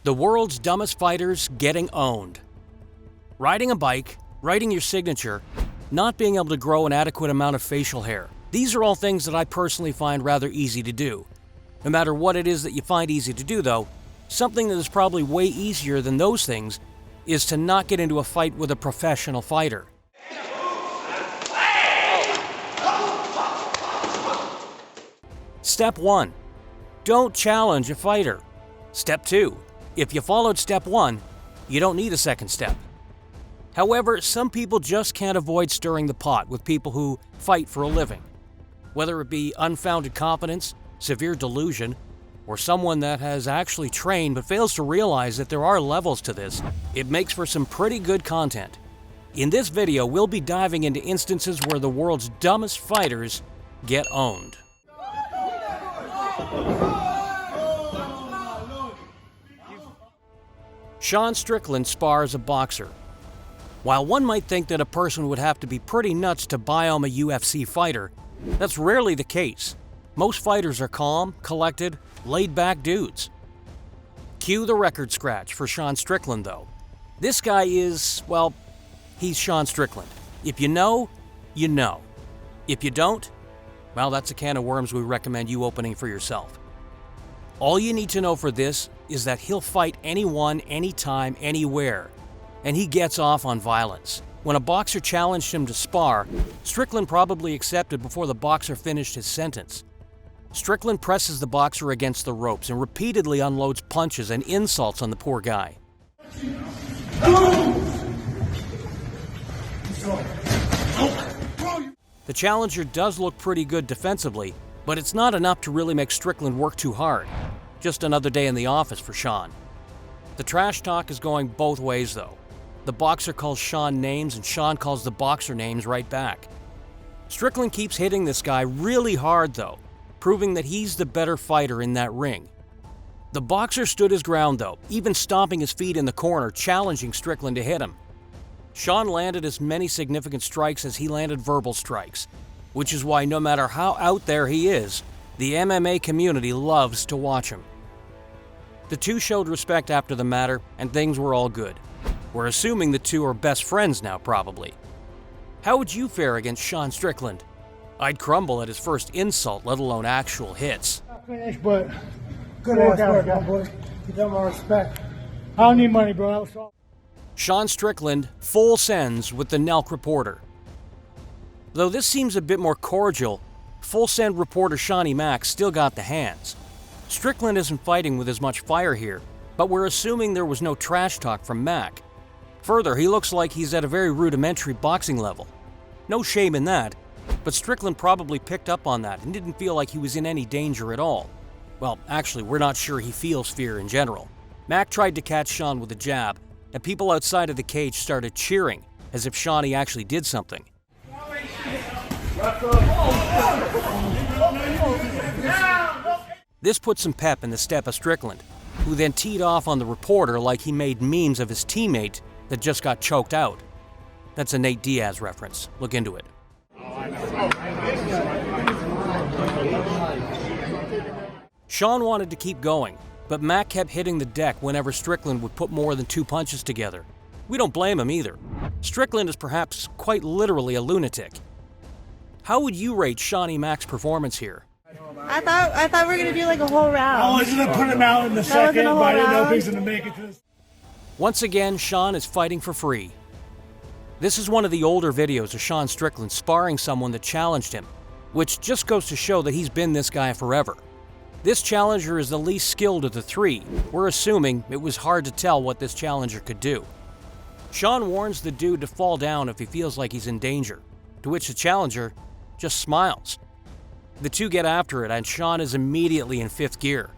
The world's dumbest fighters getting owned. Riding a bike, writing your signature, not being able to grow an adequate amount of facial hair. These are all things that I personally find rather easy to do. No matter what it is that you find easy to do though, something that is probably way easier than those things is to not get into a fight with a professional fighter. Step 1. Don't challenge a fighter. Step 2. If you followed step 1, you don't need a second step. However, some people just can't avoid stirring the pot with people who fight for a living. Whether it be unfounded confidence, severe delusion, or someone that has actually trained but fails to realize that there are levels to this, it makes for some pretty good content. In this video, we'll be diving into instances where the world's dumbest fighters get owned. Sean Strickland spars a boxer. While one might think that a person would have to be pretty nuts to biome a UFC fighter, that's rarely the case. Most fighters are calm, collected, laid-back dudes. Cue the record scratch for Sean Strickland, though. This guy is, well, he's Sean Strickland. If you know, you know. If you don't, well, that's a can of worms we recommend you opening for yourself. All you need to know for this is that he'll fight anyone, anytime, anywhere, and he gets off on violence. When a boxer challenged him to spar, Strickland probably accepted before the boxer finished his sentence. Strickland presses the boxer against the ropes and repeatedly unloads punches and insults on the poor guy. The challenger does look pretty good defensively, but it's not enough to really make Strickland work too hard. Just another day in the office for Sean. The trash talk is going both ways though. The boxer calls Sean names and Sean calls the boxer names right back. Strickland keeps hitting this guy really hard though, proving that he's the better fighter in that ring. The boxer stood his ground though, even stomping his feet in the corner, challenging Strickland to hit him. Sean landed as many significant strikes as he landed verbal strikes, which is why no matter how out there he is, the MMA community loves to watch him. The two showed respect after the matter, and things were all good. We're assuming the two are best friends now, probably. How would you fare against Sean Strickland? I'd crumble at his first insult, let alone actual hits. Not finished, but good workout, boy. You got my respect. I don't need money, bro. That was all. Sean Strickland full sends with the Nelk reporter. Though this seems a bit more cordial, full send reporter Shawnee Mack still got the hands. Strickland isn't fighting with as much fire here, but we're assuming there was no trash talk from Mack. Further, he looks like he's at a very rudimentary boxing level. No shame in that, but Strickland probably picked up on that and didn't feel like he was in any danger at all. Well, actually, we're not sure he feels fear in general. Mack tried to catch Sean with a jab, and people outside of the cage started cheering, as if Shawnee actually did something. This put some pep in the step of Strickland, who then teed off on the reporter like he made memes of his teammate that just got choked out. That's a Nate Diaz reference. Look into it. Sean wanted to keep going, but Mack kept hitting the deck whenever Strickland would put more than two punches together. We don't blame him either. Strickland is perhaps quite literally a lunatic. How would you rate Shawnee Mack's performance here? I thought we were gonna do like a whole round. I was gonna put him out in the second, but I didn't know if he was gonna make it to this. Once again, Sean is fighting for free. This is one of the older videos of Sean Strickland sparring someone that challenged him, which just goes to show that he's been this guy forever. This challenger is the least skilled of the three. We're assuming it was hard to tell what this challenger could do. Sean warns the dude to fall down if he feels like he's in danger, to which the challenger just smiles. The two get after it, and Sean is immediately in fifth gear.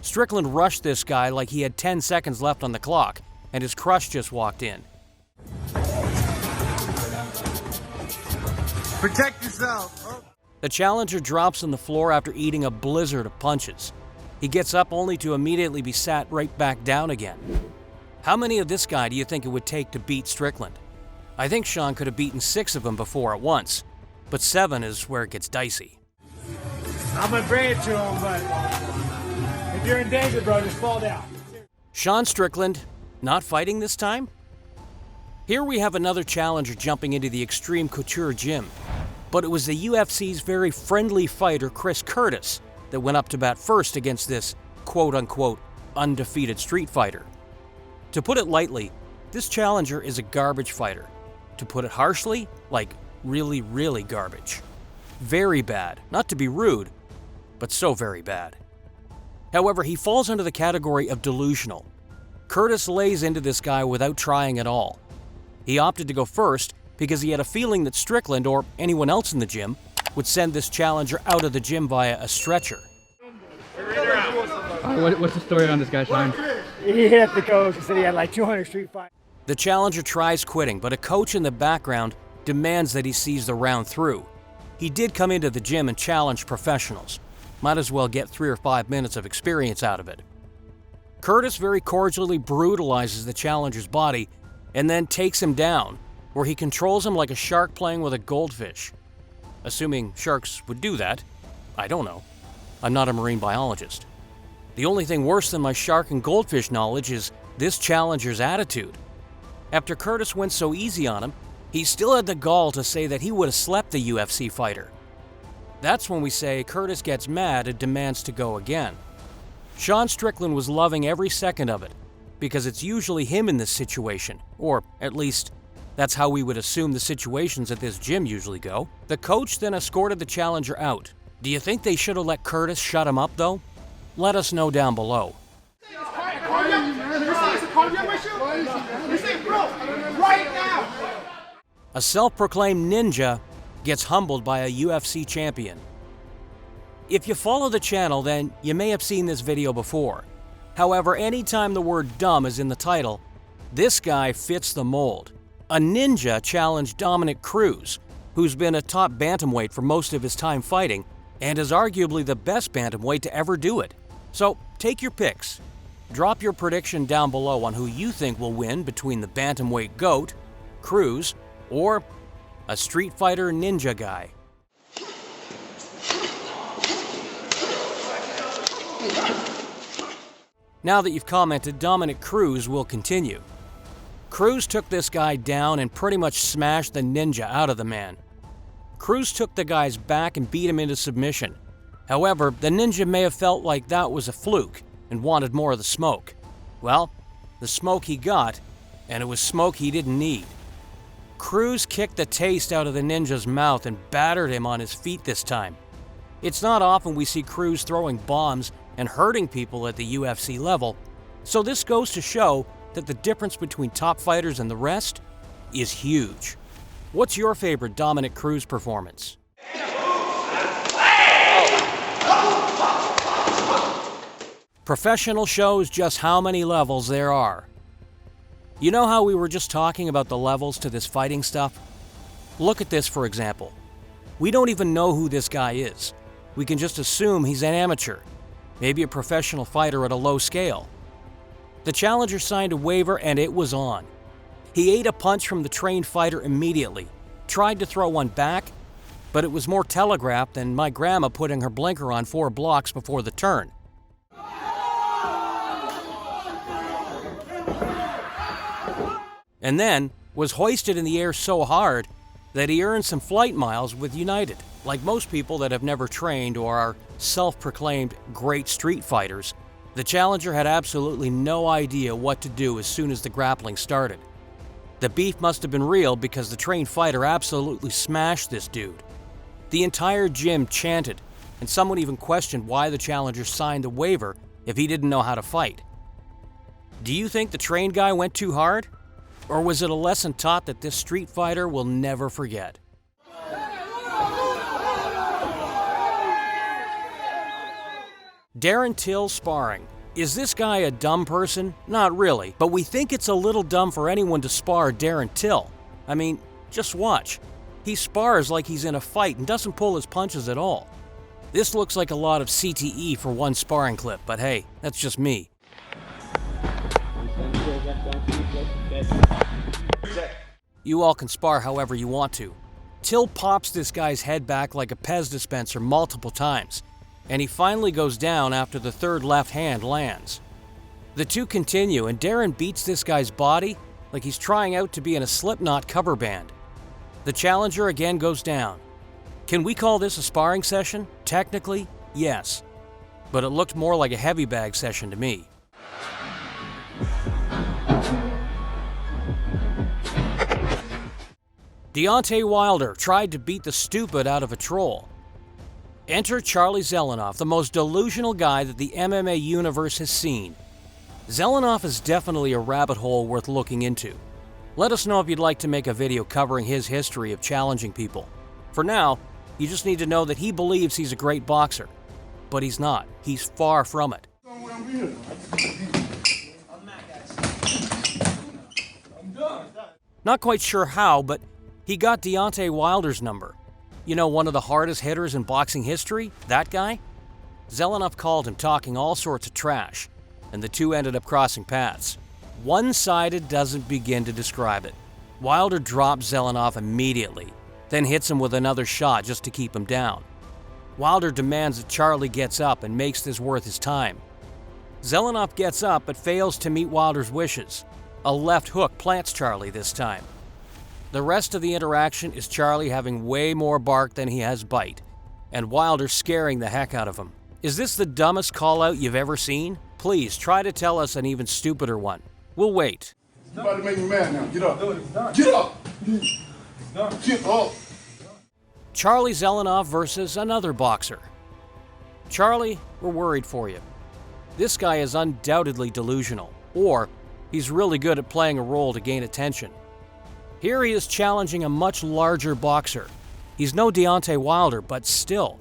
Strickland rushed this guy like he had 10 seconds left on the clock, and his crush just walked in. Protect yourself. Oh. The challenger drops on the floor after eating a blizzard of punches. He gets up only to immediately be sat right back down again. How many of this guy do you think it would take to beat Strickland? I think Sean could have beaten 6 of them before at once, but 7 is where it gets dicey. I'm gonna bring it to him, but if you're in danger, bro, just fall down. Sean Strickland, not fighting this time? Here we have another challenger jumping into the Extreme Couture gym, but it was the UFC's very friendly fighter Chris Curtis that went up to bat first against this quote-unquote undefeated street fighter. To put it lightly, this challenger is a garbage fighter. To put it harshly, like really, really garbage. Very bad, not to be rude, but so very bad. However, he falls under the category of delusional. Curtis lays into this guy without trying at all. He opted to go first because he had a feeling that Strickland or anyone else in the gym would send this challenger out of the gym via a stretcher. What's the story on this guy, Sean? He hit the coach and said he had like 200 street fights. The challenger tries quitting, but a coach in the background demands that he sees the round through. He did come into the gym and challenge professionals. Might as well get 3 or 5 minutes of experience out of it. Curtis very cordially brutalizes the challenger's body and then takes him down, where he controls him like a shark playing with a goldfish. Assuming sharks would do that, I don't know. I'm not a marine biologist. The only thing worse than my shark and goldfish knowledge is this challenger's attitude. After Curtis went so easy on him, he still had the gall to say that he would have slept the UFC fighter. That's when we say Curtis gets mad and demands to go again. Sean Strickland was loving every second of it, because it's usually him in this situation, or at least that's how we would assume the situations at this gym usually go. The coach then escorted the challenger out. Do you think they should have let Curtis shut him up though? Let us know down below. A self-proclaimed ninja gets humbled by a UFC champion. If you follow the channel, then you may have seen this video before. However, anytime the word dumb is in the title, this guy fits the mold. A ninja challenged Dominic Cruz, who's been a top bantamweight for most of his time fighting, and is arguably the best bantamweight to ever do it. So take your picks. Drop your prediction down below on who you think will win between the bantamweight GOAT, Cruz, or a street fighter ninja guy. Now that you've commented, Dominic Cruz will continue. Cruz took this guy down and pretty much smashed the ninja out of the man. Cruz took the guy's back and beat him into submission. However, the ninja may have felt like that was a fluke and wanted more of the smoke. Well, the smoke he got, and it was smoke he didn't need. Cruz kicked the taste out of the ninja's mouth and battered him on his feet this time. It's not often we see Cruz throwing bombs and hurting people at the UFC level, so this goes to show that the difference between top fighters and the rest is huge. What's your favorite Dominic Cruz performance? Professional shows just how many levels there are. You know how we were just talking about the levels to this fighting stuff? Look at this, for example. We don't even know who this guy is. We can just assume he's an amateur, maybe a professional fighter at a low scale. The challenger signed a waiver and it was on. He ate a punch from the trained fighter immediately, tried to throw one back, but it was more telegraphed than my grandma putting her blinker on 4 blocks before the turn. And then was hoisted in the air so hard that he earned some flight miles with United. Like most people that have never trained or are self-proclaimed great street fighters, the challenger had absolutely no idea what to do as soon as the grappling started. The beef must have been real because the trained fighter absolutely smashed this dude. The entire gym chanted, and someone even questioned why the challenger signed the waiver if he didn't know how to fight. Do you think the trained guy went too hard? Or was it a lesson taught that this street fighter will never forget? Darren Till sparring. Is this guy a dumb person? Not really, but we think it's a little dumb for anyone to spar Darren Till. I mean, just watch. He spars like he's in a fight and doesn't pull his punches at all. This looks like a lot of CTE for one sparring clip, but hey, that's just me. You all can spar however you want to. Till pops this guy's head back like a Pez dispenser multiple times, and he finally goes down after the third left hand lands. The two continue, and Darren beats this guy's body like he's trying out to be in a Slipknot cover band. The challenger again goes down. Can we call this a sparring session? Technically, yes. But it looked more like a heavy bag session to me. Deontay Wilder tried to beat the stupid out of a troll. Enter Charlie Zelenoff, the most delusional guy that the MMA universe has seen. Zelenoff is definitely a rabbit hole worth looking into. Let us know if you'd like to make a video covering his history of challenging people. For now, you just need to know that he believes he's a great boxer. But he's not. He's far from it. Not quite sure how, but he got Deontay Wilder's number. You know, one of the hardest hitters in boxing history? That guy? Zelenoff called him, talking all sorts of trash, and the two ended up crossing paths. One-sided doesn't begin to describe it. Wilder drops Zelenoff immediately, then hits him with another shot just to keep him down. Wilder demands that Charlie gets up and makes this worth his time. Zelenoff gets up but fails to meet Wilder's wishes. A left hook plants Charlie this time. The rest of the interaction is Charlie having way more bark than he has bite, and Wilder scaring the heck out of him. Is this the dumbest call-out you've ever seen? Please try to tell us an even stupider one. We'll wait. You're about to make me mad now. Get up. Get up! Get up! Charlie Zelenoff versus another boxer. Charlie, we're worried for you. This guy is undoubtedly delusional, or he's really good at playing a role to gain attention. Here he is challenging a much larger boxer. He's no Deontay Wilder, but still.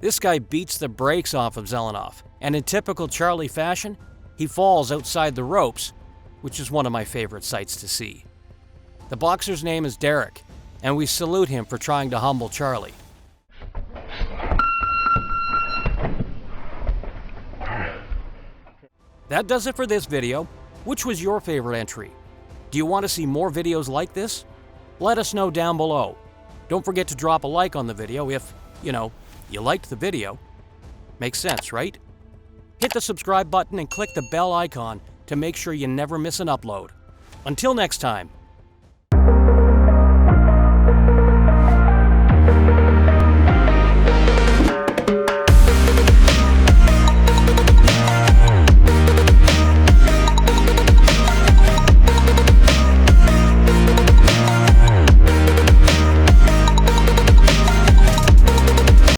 This guy beats the brakes off of Zelenoff, and in typical Charlie fashion, he falls outside the ropes, which is one of my favorite sights to see. The boxer's name is Darren, and we salute him for trying to humble Charlie. That does it for this video. Which was your favorite entry? Do you want to see more videos like this? Let us know down below. Don't forget to drop a like on the video if, you liked the video. Makes sense, right? Hit the subscribe button and click the bell icon to make sure you never miss an upload. Until next time.